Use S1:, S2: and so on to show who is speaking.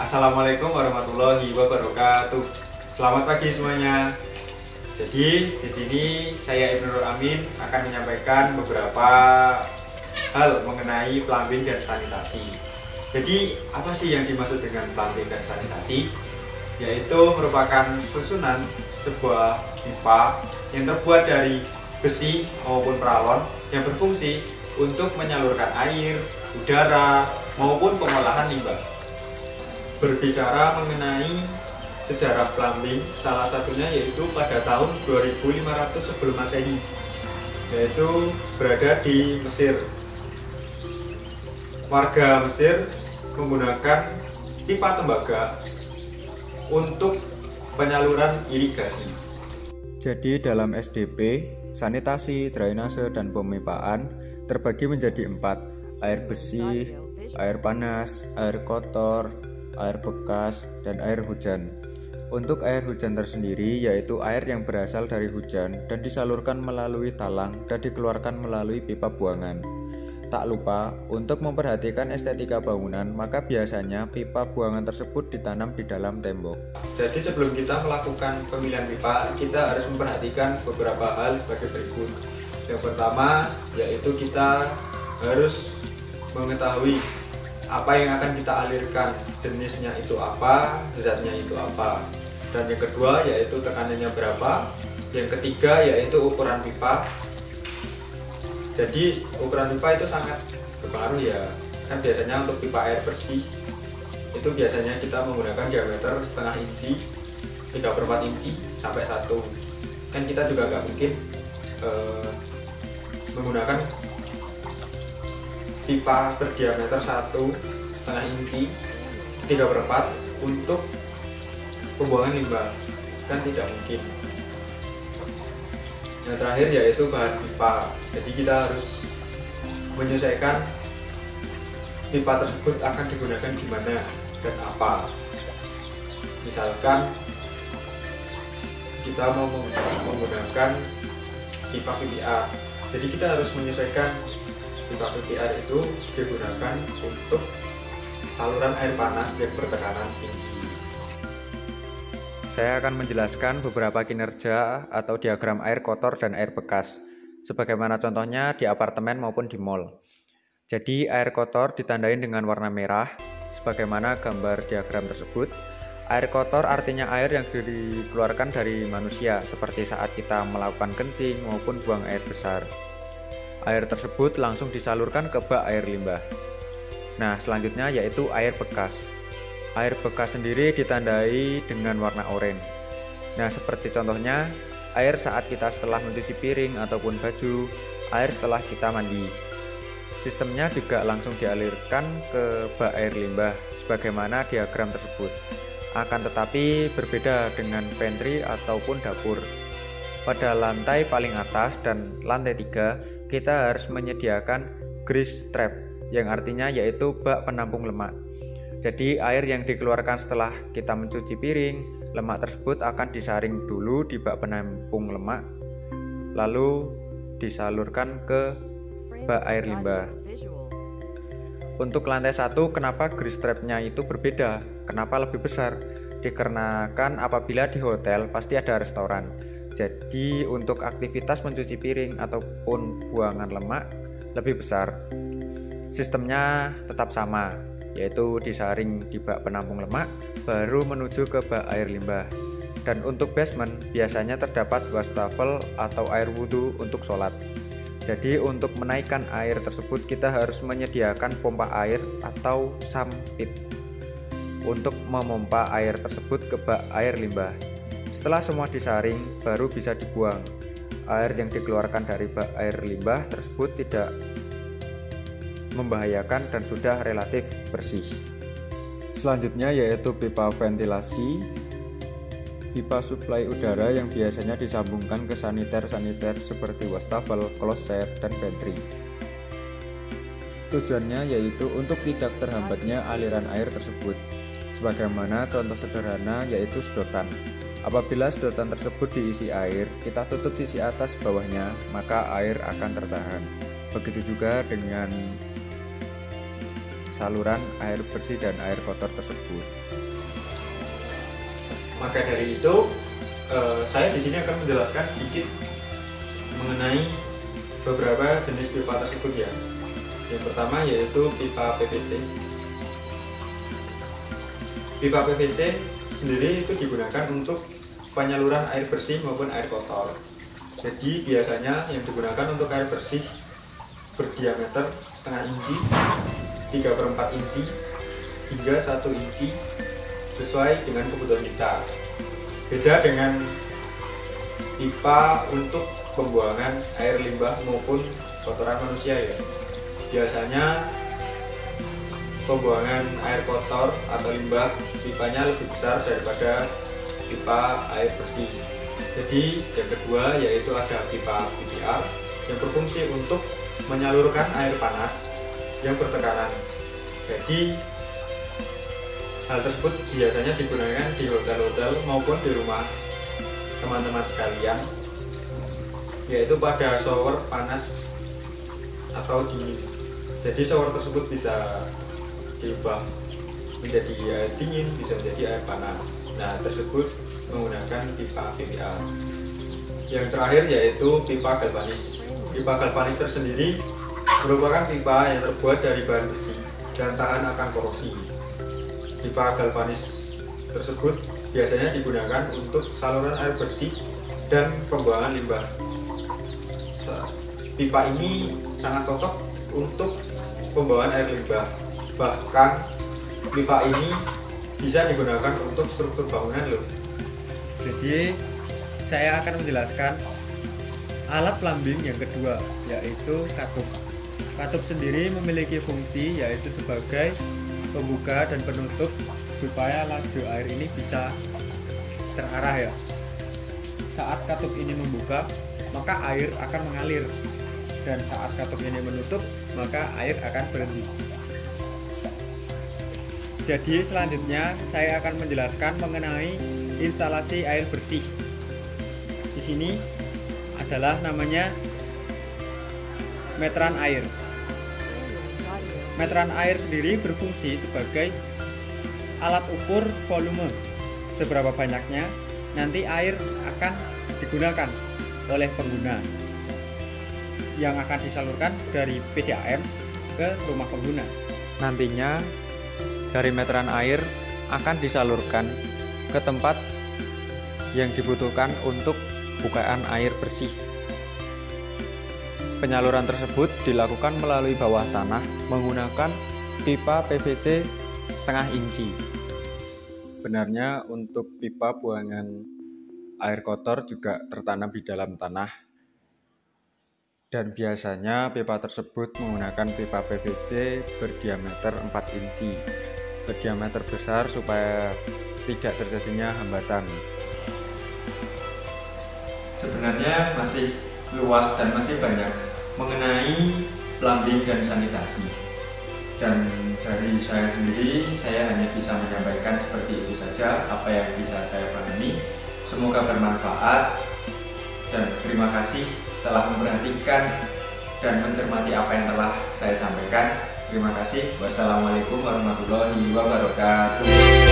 S1: Assalamualaikum warahmatullahi wabarakatuh. Selamat pagi semuanya. Jadi di sini saya Ibnu Nur Amin akan menyampaikan beberapa hal mengenai plumbing dan sanitasi. Jadi apa sih yang dimaksud dengan plumbing dan sanitasi? Yaitu merupakan susunan sebuah pipa yang terbuat dari besi maupun peralon yang berfungsi untuk menyalurkan air, udara, maupun pengolahan limbah. Berbicara mengenai sejarah plumbing, salah satunya yaitu pada tahun 2500 sebelum Masehi, yaitu berada di Mesir. Warga Mesir menggunakan pipa tembaga untuk penyaluran irigasi. Jadi dalam SDP, sanitasi, drainase, dan pemipaan terbagi menjadi 4: air bersih, air panas, air kotor, air bekas, dan air hujan. Untuk air hujan tersendiri yaitu air yang berasal dari hujan dan disalurkan melalui talang dan dikeluarkan melalui pipa buangan. Tak lupa, untuk memperhatikan estetika bangunan, maka biasanya pipa buangan tersebut ditanam di dalam tembok. Jadi sebelum kita melakukan pemilihan pipa, kita harus memperhatikan beberapa hal sebagai berikut. Yang pertama, yaitu kita harus mengetahui apa yang akan kita alirkan, jenisnya itu apa, zatnya itu apa. Dan yang kedua yaitu tekanannya berapa. Yang ketiga yaitu ukuran pipa. Jadi ukuran pipa itu sangat berpengaruh ya. Kan biasanya untuk pipa air bersih itu biasanya kita menggunakan diameter setengah inci, 3/4 inci sampai 1. Kan kita juga nggak mungkin menggunakan pipa berdiameter 1,5 inci 3/4 untuk pembuangan limbah, kan tidak mungkin. Yang terakhir yaitu bahan pipa. Jadi kita harus menyesuaikan pipa tersebut akan digunakan di mana dan apa. Misalkan kita mau menggunakan pipa PPR, jadi kita harus menyesuaikan pipa PPR itu digunakan untuk saluran air panas yang bertekanan tinggi. Saya akan menjelaskan beberapa kinerja atau diagram air kotor dan air bekas, sebagaimana contohnya di apartemen maupun di mall. Jadi air kotor ditandai dengan warna merah, sebagaimana gambar diagram tersebut. Air kotor artinya air yang dikeluarkan dari manusia, seperti saat kita melakukan kencing maupun buang air besar. Air tersebut langsung disalurkan ke bak air limbah. Nah, selanjutnya yaitu air bekas. Air bekas sendiri ditandai dengan warna oranye. Nah, seperti contohnya, air saat kita setelah mencuci piring ataupun baju, air setelah kita mandi. Sistemnya juga langsung dialirkan ke bak air limbah, sebagaimana diagram tersebut. Akan tetapi berbeda dengan pantry ataupun dapur. Pada lantai paling atas dan lantai 3, kita harus menyediakan grease trap, yang artinya yaitu bak penampung lemak. Jadi air yang dikeluarkan setelah kita mencuci piring, lemak tersebut akan disaring dulu di bak penampung lemak, lalu disalurkan ke bak air limbah. Untuk lantai 1, kenapa grease trapnya itu berbeda? Kenapa lebih besar? Dikarenakan apabila di hotel pasti ada restoran. Jadi untuk aktivitas mencuci piring ataupun buangan lemak lebih besar. Sistemnya tetap sama, yaitu disaring di bak penampung lemak, baru menuju ke bak air limbah. Dan untuk basement biasanya terdapat wastafel atau air wudhu untuk sholat. Jadi untuk menaikkan air tersebut kita harus menyediakan pompa air atau sump pit untuk memompa air tersebut ke bak air limbah. Setelah semua disaring, baru bisa dibuang. Air yang dikeluarkan dari bak air limbah tersebut tidak membahayakan dan sudah relatif bersih. Selanjutnya yaitu pipa ventilasi, pipa suplai udara yang biasanya disambungkan ke saniter-saniter seperti wastafel, kloset, dan pantry. Tujuannya yaitu untuk tidak terhambatnya aliran air tersebut. Sebagaimana contoh sederhana yaitu sedotan. Apabila sedotan tersebut diisi air, kita tutup sisi atas bawahnya, maka air akan tertahan. Begitu juga dengan saluran air bersih dan air kotor tersebut. Maka dari itu, saya di sini akan menjelaskan sedikit mengenai beberapa jenis pipa tersebut ya. Yang pertama yaitu pipa PVC. Pipa PVC sendiri itu digunakan untuk penyaluran air bersih maupun air kotor. Jadi biasanya yang digunakan untuk air bersih berdiameter setengah inci, 3/4 inci, hingga 1 inci sesuai dengan kebutuhan kita. Beda dengan pipa untuk pembuangan air limbah maupun kotoran manusia ya. Biasanya pembuangan air kotor atau limbah pipanya lebih besar daripada pipa air bersih. Jadi yang kedua yaitu ada pipa PPR yang berfungsi untuk menyalurkan air panas yang bertekanan. Jadi hal tersebut biasanya digunakan di hotel-hotel maupun di rumah teman-teman sekalian, yaitu pada shower panas atau dingin. Jadi shower tersebut bisa diubah menjadi air dingin, bisa menjadi air panas. Nah, tersebut menggunakan pipa PPR. Yang terakhir yaitu pipa galvanis. Pipa galvanis tersendiri merupakan pipa yang terbuat dari bahan besi dan tahan akan korosi. Pipa galvanis tersebut biasanya digunakan untuk saluran air bersih dan pembuangan limbah. Pipa ini sangat cocok untuk pembuangan air limbah. Bahkan pipa ini bisa digunakan untuk struktur bangunan loh. Jadi saya akan menjelaskan alat plumbing yang kedua, yaitu katup. Katup sendiri memiliki fungsi yaitu sebagai pembuka dan penutup supaya laju air ini bisa terarah ya. Saat katup ini membuka, maka air akan mengalir, dan saat katup ini menutup, maka air akan berhenti. Jadi selanjutnya saya akan menjelaskan mengenai instalasi air bersih. Di sini adalah namanya meteran air. Meteran air sendiri berfungsi sebagai alat ukur volume. Seberapa banyaknya nanti air akan digunakan oleh pengguna yang akan disalurkan dari PDAM ke rumah pengguna. Nantinya dari meteran air akan disalurkan ke tempat yang dibutuhkan untuk bukaan air bersih. Penyaluran tersebut dilakukan melalui bawah tanah menggunakan pipa PVC setengah inci. Benarnya untuk pipa buangan air kotor juga tertanam di dalam tanah. Dan biasanya pipa tersebut menggunakan pipa PVC berdiameter 4 inci. Berdiameter besar supaya tidak terjadinya hambatan. Sebenarnya masih luas dan masih banyak mengenai plumbing dan sanitasi. Dan dari saya sendiri, saya hanya bisa menyampaikan seperti itu saja apa yang bisa saya pahami. Semoga bermanfaat dan terima kasih telah memperhatikan dan mencermati apa yang telah saya sampaikan. Terima kasih. Wassalamualaikum warahmatullahi wabarakatuh.